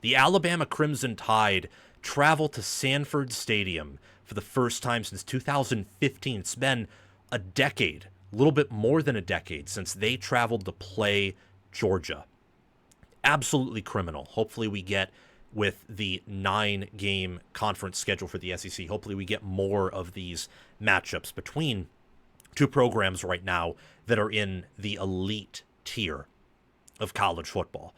The Alabama Crimson Tide travel to Sanford Stadium for the first time since 2015. It's been a decade, a little bit more than a decade, since they traveled to play Georgia. Absolutely criminal. Hopefully we get, with the 9-game conference schedule for the SEC, hopefully we get more of these matchups between two programs right now that are in the elite tier of college football.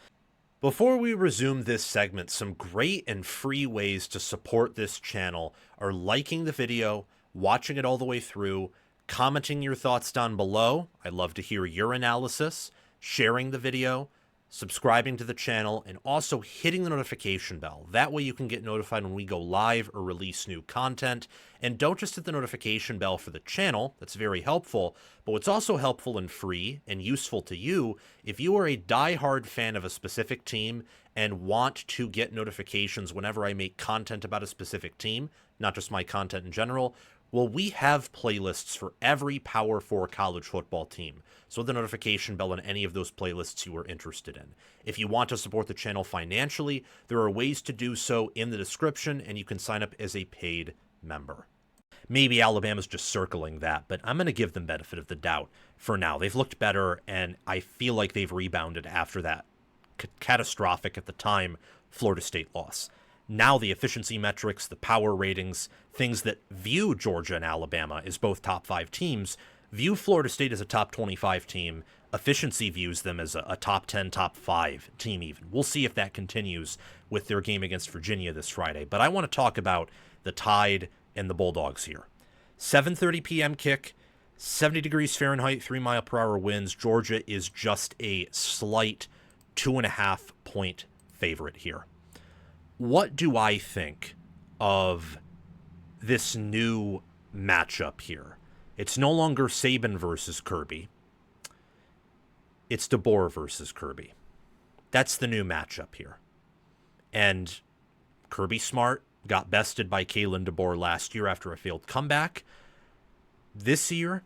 Before we resume this segment, some great and free ways to support this channel are liking the video, watching it all the way through, commenting your thoughts down below. I'd love to hear your analysis, sharing the video, subscribing to the channel, and also hitting the notification bell. That way you can get notified when we go live or release new content. And don't just hit the notification bell for the channel. That's very helpful. But what's also helpful and free and useful to you, if you are a diehard fan of a specific team and want to get notifications whenever I make content about a specific team, not just my content in general, well, we have playlists for every Power 4 college football team. So the notification bell on any of those playlists you are interested in. If you want to support the channel financially, there are ways to do so in the description, and you can sign up as a paid member. Maybe Alabama's just circling that, but I'm going to give them benefit of the doubt for now. They've looked better, and I feel like they've rebounded after that catastrophic at the time Florida State loss. Now the efficiency metrics, the power ratings, things that view Georgia and Alabama as both top 5 teams, view Florida State as a top 25 team. Efficiency views them as a top 10, top 5 team even. We'll see if that continues with their game against Virginia this Friday. But I want to talk about the Tide and the Bulldogs here. 7:30 p.m. kick, 70 degrees Fahrenheit, 3-mile-per-hour winds. Georgia is just a slight 2.5-point favorite here. What do I think of this new matchup here? It's no longer Saban versus Kirby. It's DeBoer versus Kirby. That's the new matchup here. And Kirby Smart got bested by Kalen DeBoer last year after a failed comeback. This year,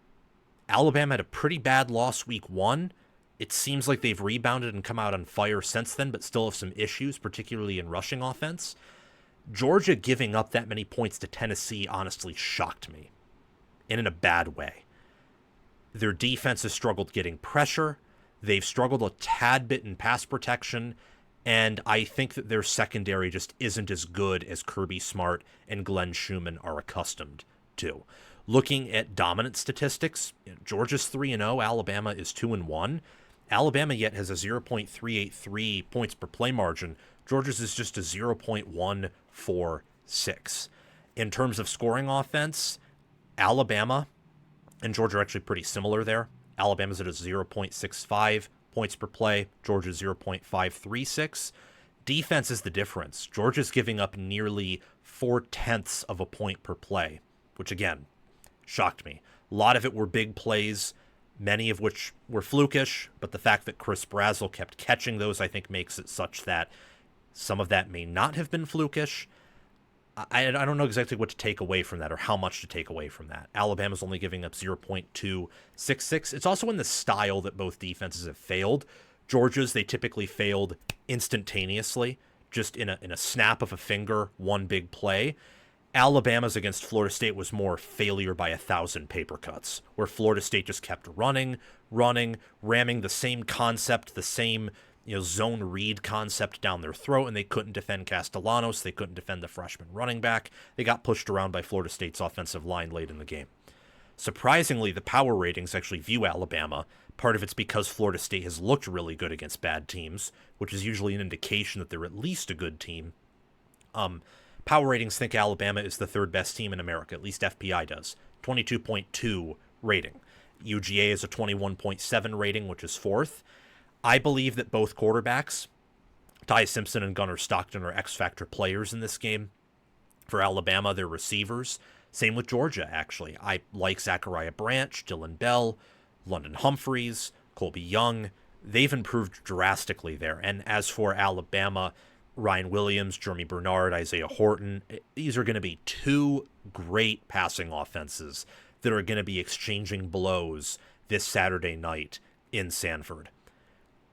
Alabama had a pretty bad loss week 1. It seems like they've rebounded and come out on fire since then, but still have some issues, particularly in rushing offense. Georgia giving up that many points to Tennessee honestly shocked me, and in a bad way. Their defense has struggled getting pressure. They've struggled a tad bit in pass protection, and I think that their secondary just isn't as good as Kirby Smart and Glenn Schumann are accustomed to. Looking at dominant statistics, Georgia's 3-0, Alabama is 2-1. Alabama yet has a 0.383 points per play margin. Georgia's is just a 0.146. In terms of scoring offense, Alabama and Georgia are actually pretty similar there. Alabama's at a 0.65 points per play. Georgia's 0.536. Defense is the difference. Georgia's giving up nearly 0.4 of a point per play, which again, shocked me. A lot of it were big plays, many of which were flukish, but the fact that Chris Brazzell kept catching those, I think, makes it such that some of that may not have been flukish. I don't know exactly what to take away from that or how much to take away from that. Alabama's only giving up 0.266. It's also in the style that both defenses have failed. Georgia's, they typically failed instantaneously, just in a snap of a finger, one big play. Alabama's against Florida State was more failure by 1,000 paper cuts, where Florida State just kept running, ramming the same concept, the same zone read concept down their throat, and they couldn't defend Castellanos. They couldn't defend the freshman running back. They got pushed around by Florida State's offensive line late in the game. Surprisingly, the power ratings actually view Alabama. Part of it's because Florida State has looked really good against bad teams, which is usually an indication that they're at least a good team. Power ratings think Alabama is the 3rd best team in America, at least FPI does. 22.2 rating. UGA is a 21.7 rating, which is 4th. I believe that both quarterbacks, Ty Simpson and Gunner Stockton, are X-factor players in this game. For Alabama, they're receivers. Same with Georgia, actually. I like Zachariah Branch, Dylan Bell, London Humphreys, Colby Young. They've improved drastically there. And as for Alabama, Ryan Williams, Jeremy Bernard, Isaiah Horton, these are going to be 2 great passing offenses that are going to be exchanging blows this Saturday night in Sanford.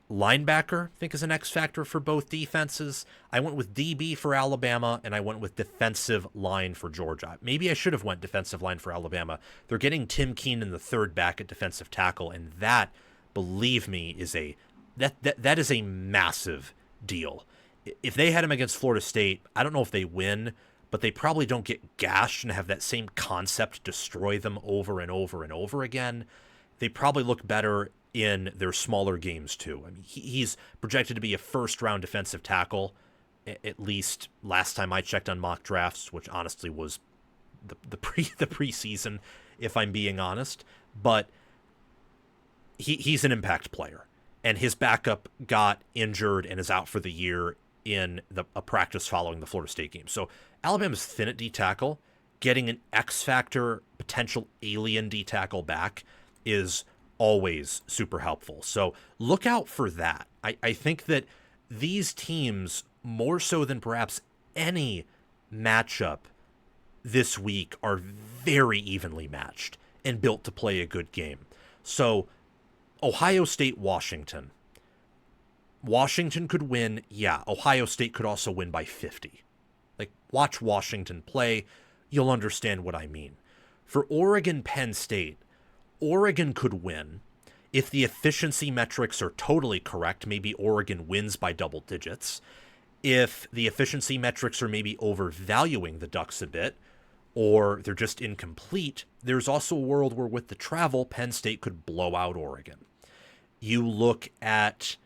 Linebacker, I think, is an X factor for both defenses. I went with DB for Alabama, and I went with defensive line for Georgia. Maybe I should have went defensive line for Alabama. They're getting Tim Keenan, the third back at defensive tackle, and that, believe me, is that is a massive deal. If they had him against Florida State, I don't know if they win, but they probably don't get gashed and have that same concept destroy them over and over and over again. They probably look better in their smaller games too. I mean, he's projected to be a first-round defensive tackle, at least last time I checked on mock drafts, which honestly was the preseason, if I'm being honest. But he's an impact player, and his backup got injured and is out for the year in a practice following the Florida State game. So Alabama's thin at D tackle. Getting an X factor potential alien D tackle back is always super helpful. So look out for that. I think that these teams, more so than perhaps any matchup this week, are very evenly matched and built to play a good game. So Ohio State, Washington. Washington could win. Yeah, Ohio State could also win by 50. Like, watch Washington play. You'll understand what I mean. For Oregon, Penn State, Oregon could win. If the efficiency metrics are totally correct, maybe Oregon wins by double digits. If the efficiency metrics are maybe overvaluing the Ducks a bit, or they're just incomplete, there's also a world where with the travel, Penn State could blow out Oregon. You look at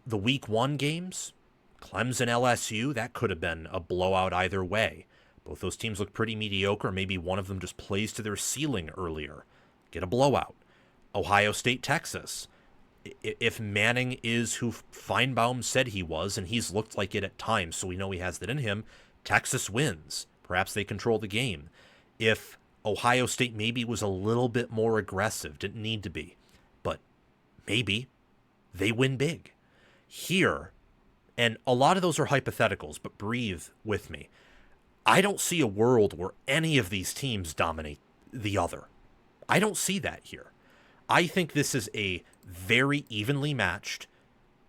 the week 1 games, Clemson, LSU, that could have been a blowout either way. Both those teams look pretty mediocre. Maybe one of them just plays to their ceiling earlier. Get a blowout. Ohio State, Texas. If Manning is who Feinbaum said he was, and he's looked like it at times, so we know he has that in him, Texas wins. Perhaps they control the game. If Ohio State maybe was a little bit more aggressive, didn't need to be, but maybe they win big. Here, and a lot of those are hypotheticals, but breathe with me. I don't see a world where any of these teams dominate the other. I don't see that here. I think this is a very evenly matched,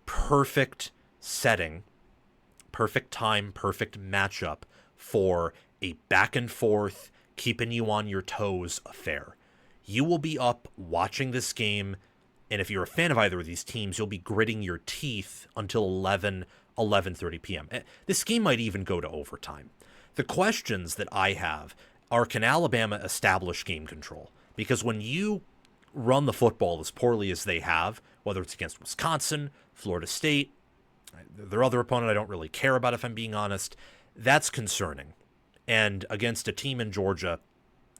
perfect setting, perfect time, perfect matchup for a back and forth, keeping you on your toes affair. You will be up watching this game, and if you're a fan of either of these teams, you'll be gritting your teeth until 11:30 p.m. This game might even go to overtime. The questions that I have are, can Alabama establish game control? Because when you run the football as poorly as they have, whether it's against Wisconsin, Florida State, their other opponent I don't really care about if I'm being honest, that's concerning. And against a team in Georgia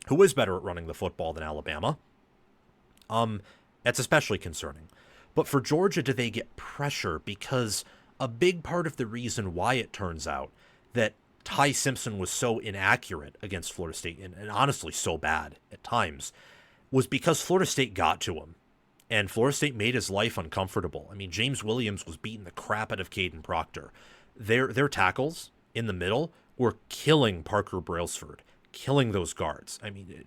who is better at running the football than Alabama, that's especially concerning. But for Georgia, do they get pressure? Because a big part of the reason why it turns out that Ty Simpson was so inaccurate against Florida State, and honestly so bad at times, was because Florida State got to him. And Florida State made his life uncomfortable. I mean, James Williams was beating the crap out of Caden Proctor. Their tackles in the middle were killing Parker Brailsford, killing those guards. I mean,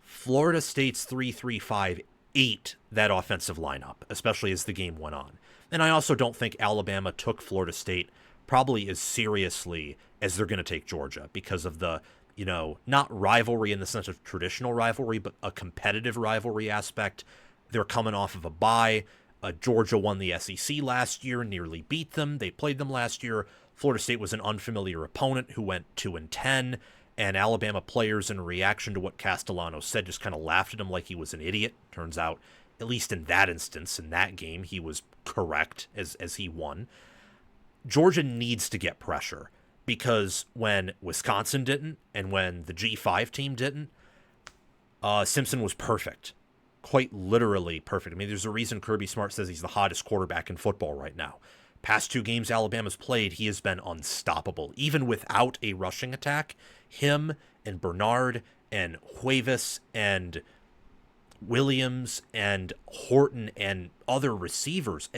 Florida State's 3-3-5 ate that offensive lineup, especially as the game went on. And I also don't think Alabama took Florida State probably as seriously as they're going to take Georgia because of the, not rivalry in the sense of traditional rivalry, but a competitive rivalry aspect. They're coming off of a bye. Georgia won the SEC last year, nearly beat them. They played them last year. Florida State was an unfamiliar opponent who went 2-10, and Alabama players, in reaction to what Castellano said, just kind of laughed at him like he was an idiot. Turns out, at least in that instance, in that game, he was correct as he won. Georgia needs to get pressure because when Wisconsin didn't and when the G5 team didn't, Simpson was perfect. Quite literally perfect. I mean, there's a reason Kirby Smart says he's the hottest quarterback in football right now. Past 2 games Alabama's played, he has been unstoppable. Even without a rushing attack, him and Bernard and Huevis and Williams and Horton and other receivers,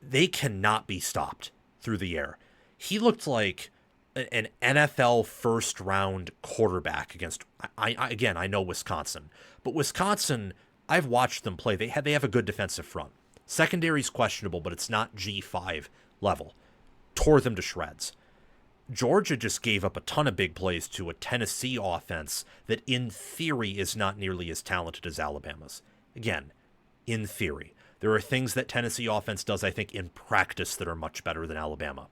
they cannot be stopped through the air. He looked like an NFL first-round quarterback against, I know Wisconsin, but Wisconsin, I've watched them play. They have a good defensive front. Secondary's questionable, but it's not G5 level. Tore them to shreds. Georgia just gave up a ton of big plays to a Tennessee offense that in theory is not nearly as talented as Alabama's. Again, in theory. There are things that Tennessee offense does, I think, in practice that are much better than Alabama.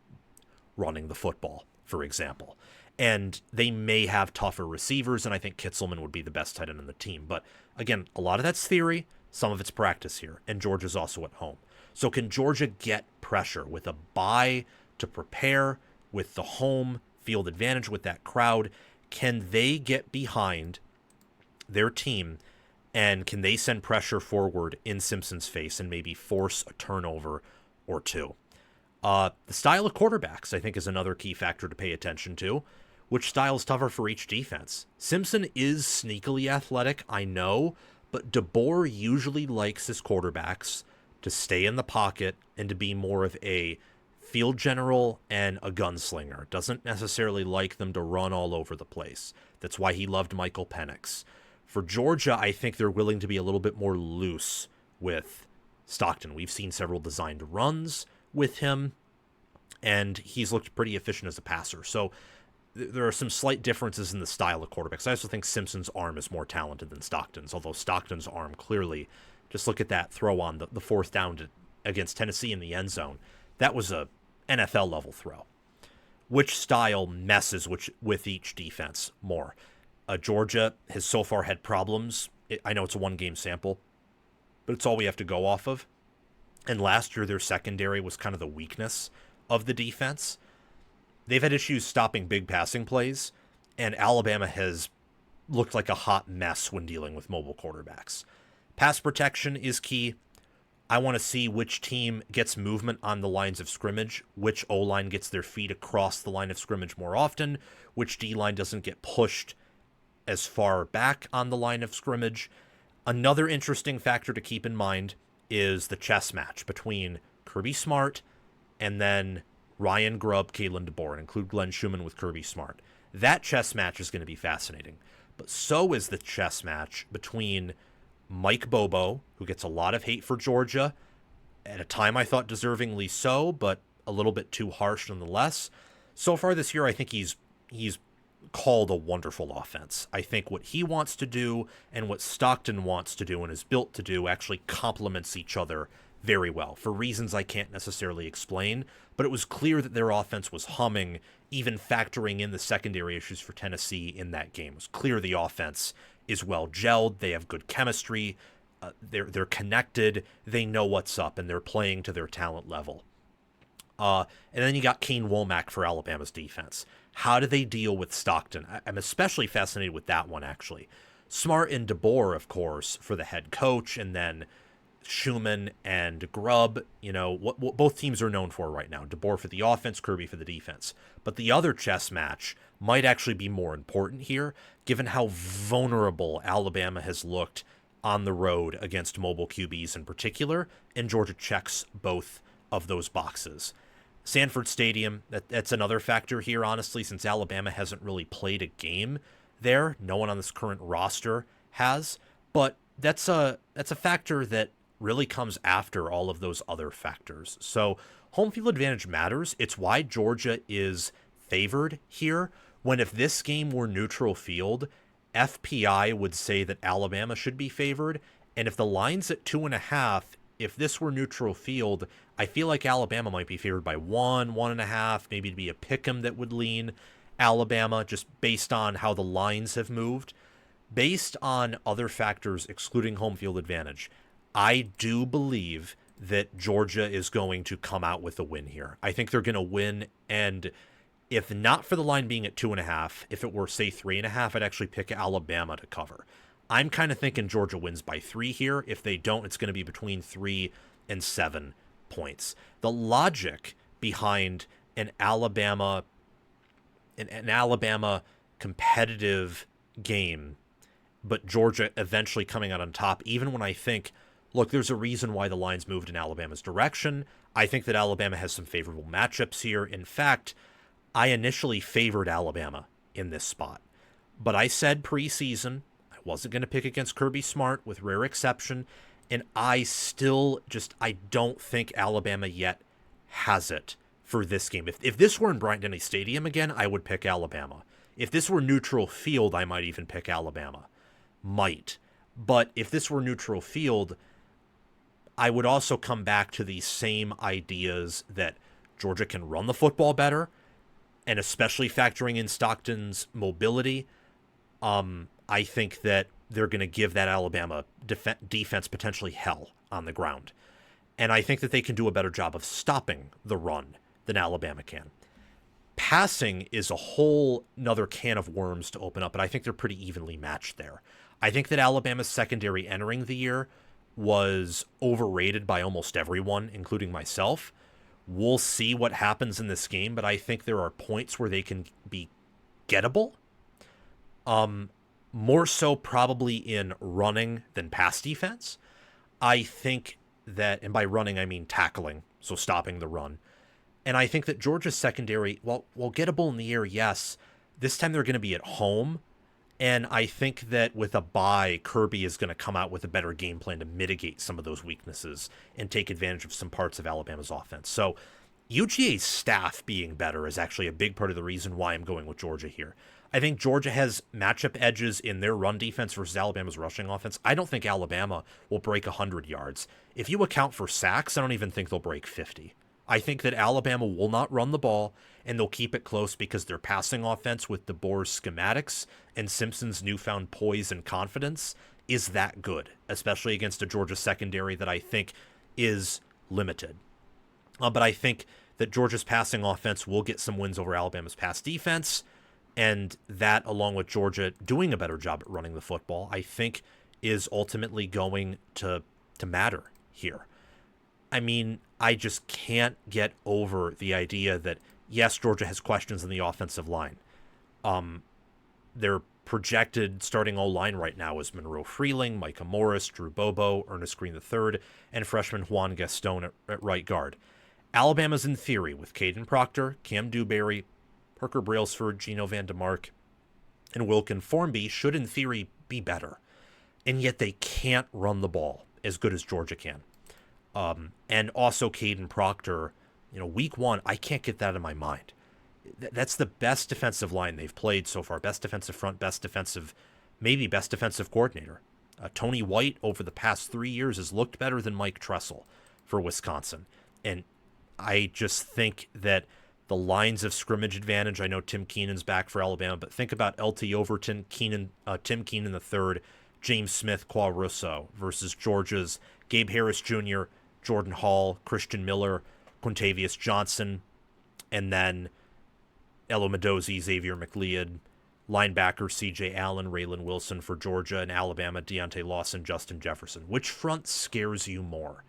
Running the football, for example. And they may have tougher receivers, and I think Kitzelman would be the best tight end on the team. But again, a lot of that's theory, some of it's practice here, and Georgia's also at home. So can Georgia get pressure with a bye to prepare, with the home field advantage, with that crowd? Can they get behind their team, and can they send pressure forward in Simpson's face and maybe force a turnover or two? The style of quarterbacks, I think, is another key factor to pay attention to. Which style is tougher for each defense? Simpson is sneakily athletic, I know, but DeBoer usually likes his quarterbacks to stay in the pocket and to be more of a field general and a gunslinger. Doesn't necessarily like them to run all over the place. That's why he loved Michael Penix. For Georgia, I think they're willing to be a little bit more loose with Stockton. We've seen several designed runs with him, and he's looked pretty efficient as a passer. So there are some slight differences in the style of quarterbacks. I also think Simpson's arm is more talented than Stockton's, although Stockton's arm clearly, just look at that throw on the fourth down against Tennessee in the end zone. That was a NFL-level throw. Which style messes with each defense more? Georgia has so far had problems. I know it's a one-game sample, but it's all we have to go off of. And last year, their secondary was kind of the weakness of the defense. They've had issues stopping big passing plays, and Alabama has looked like a hot mess when dealing with mobile quarterbacks. Pass protection is key. I want to see which team gets movement on the lines of scrimmage, which O-line gets their feet across the line of scrimmage more often, which D-line doesn't get pushed as far back on the line of scrimmage. Another interesting factor to keep in mind is the chess match between Kirby Smart and then Ryan Grubb, Kalen, DeBoer, and include Glenn Schumann with Kirby Smart. That chess match is going to be fascinating. But so is the chess match between Mike Bobo, who gets a lot of hate for Georgia, at a time I thought deservingly so, but a little bit too harsh nonetheless. So far this year, I think he's called a wonderful offense. I think what he wants to do and what Stockton wants to do and is built to do actually complements each other very well, for reasons I can't necessarily explain, but it was clear that their offense was humming, even factoring in the secondary issues for Tennessee in that game. It was clear the offense is well gelled, they have good chemistry, they're connected, they know what's up, and they're playing to their talent level. And then you got Kane Wommack for Alabama's defense. How do they deal with Stockton? I'm especially fascinated with that one, actually. Smart and DeBoer, of course, for the head coach, and then Schumann and Grubb, what both teams are known for right now. DeBoer for the offense, Kirby for the defense. But the other chess match might actually be more important here, given how vulnerable Alabama has looked on the road against mobile QBs in particular, and Georgia checks both of those boxes. Sanford Stadium, that's another factor here, honestly, since Alabama hasn't really played a game there. No one on this current roster has, but that's a factor that really comes after all of those other factors. So home field advantage matters. It's why Georgia is favored here, when if this game were neutral field, FPI would say that Alabama should be favored, and if the line's at 2.5, if this were neutral field, I feel like Alabama might be favored by 1.5, maybe to be a pick'em that would lean Alabama, just based on how the lines have moved. Based on other factors excluding home field advantage, I do believe that Georgia is going to come out with a win here. I think they're going to win, and if not for the line being at 2.5, if it were, say, 3.5, I'd actually pick Alabama to cover. I'm kind of thinking Georgia wins by 3 here. If they don't, it's going to be between 3 and 7 points. The logic behind an Alabama competitive game, but Georgia eventually coming out on top, even when I think, look, there's a reason why the lines moved in Alabama's direction. I think that Alabama has some favorable matchups here. In fact, I initially favored Alabama in this spot, but I said preseason I wasn't going to pick against Kirby Smart, with rare exception, And I don't think Alabama yet has it for this game. If this were in Bryant-Denny Stadium again, I would pick Alabama. If this were neutral field, I might even pick Alabama. Might. But if this were neutral field, I would also come back to these same ideas that Georgia can run the football better, and especially factoring in Stockton's mobility. I think that they're going to give that Alabama defense potentially hell on the ground. And I think that they can do a better job of stopping the run than Alabama can. Passing is a whole nother can of worms to open up, but I think they're pretty evenly matched there. I think that Alabama's secondary entering the year was overrated by almost everyone, including myself. We'll see what happens in this game, but I think there are points where they can be gettable. More so probably in running than pass defense. I think that, and by running I mean tackling, so stopping the run. And I think that Georgia's secondary, while gettable in the air, yes, this time they're going to be at home. And I think that with a bye, Kirby is going to come out with a better game plan to mitigate some of those weaknesses and take advantage of some parts of Alabama's offense. So UGA's staff being better is actually a big part of the reason why I'm going with Georgia here. I think Georgia has matchup edges in their run defense versus Alabama's rushing offense. I don't think Alabama will break 100 yards. If you account for sacks, I don't even think they'll break 50. I think that Alabama will not run the ball, and they'll keep it close because their passing offense with DeBoer's schematics and Simpson's newfound poise and confidence is that good, especially against a Georgia secondary that I think is limited. But I think that Georgia's passing offense will get some wins over Alabama's pass defense, and that, along with Georgia doing a better job at running the football, I think is ultimately going to matter here. I mean, I just can't get over the idea that, yes, Georgia has questions in the offensive line. Their projected starting O-line right now is Monroe Freeling, Micah Morris, Drew Bobo, Ernest Green III, and freshman Juan Gaston at right guard. Alabama's in theory with Caden Proctor, Cam Dewberry, Parker Brailsford, Geno Van DeMark, and Wilkin Formby should in theory be better. And yet they can't run the ball as good as Georgia can. And also Caden Proctor, week one, I can't get that in my mind. That's the best defensive line they've played so far. Best defensive front, maybe best defensive coordinator. Tony White over the past 3 years has looked better than Mike Tressel for Wisconsin. And I just think that the lines of scrimmage advantage, I know Tim Keenan's back for Alabama, but think about LT Overton, Tim Keenan III, James Smith, Qua Russo versus Georgia's Gabe Harris Jr., Jordan Hall, Christian Miller, Quintavious Johnson, and then Elo Mendoza, Xavier McLeod, linebacker C.J. Allen, Raylan Wilson for Georgia, and Alabama, Deontay Lawson, Justin Jefferson. Which front scares you more?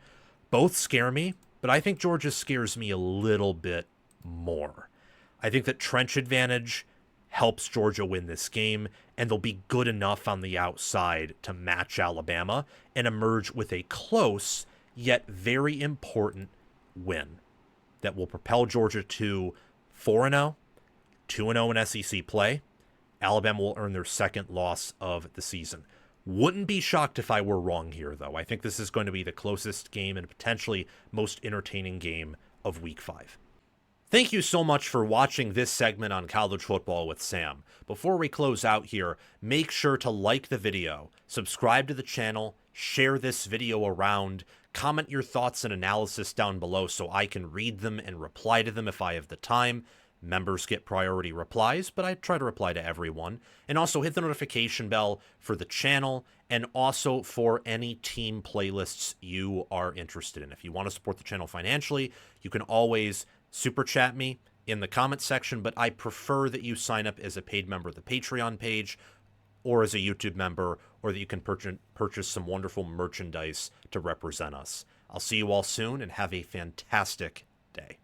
Both scare me, but I think Georgia scares me a little bit more. I think that trench advantage helps Georgia win this game, and they'll be good enough on the outside to match Alabama and emerge with a close yet very important win that will propel Georgia to 4-0, 2-0 in SEC play. Alabama will earn their second loss of the season. Wouldn't be shocked if I were wrong here, though. I think this is going to be the closest game and potentially most entertaining game of Week 5. Thank you so much for watching this segment on College Football with Sam. Before we close out here, make sure to like the video, subscribe to the channel, share this video around, comment your thoughts and analysis down below so I can read them and reply to them if I have the time. Members get priority replies, but I try to reply to everyone. And also hit the notification bell for the channel and also for any team playlists you are interested in. If you want to support the channel financially, you can always super chat me in the comment section, but I prefer that you sign up as a paid member of the Patreon page or as a YouTube member, or that you can purchase some wonderful merchandise to represent us. I'll see you all soon and have a fantastic day.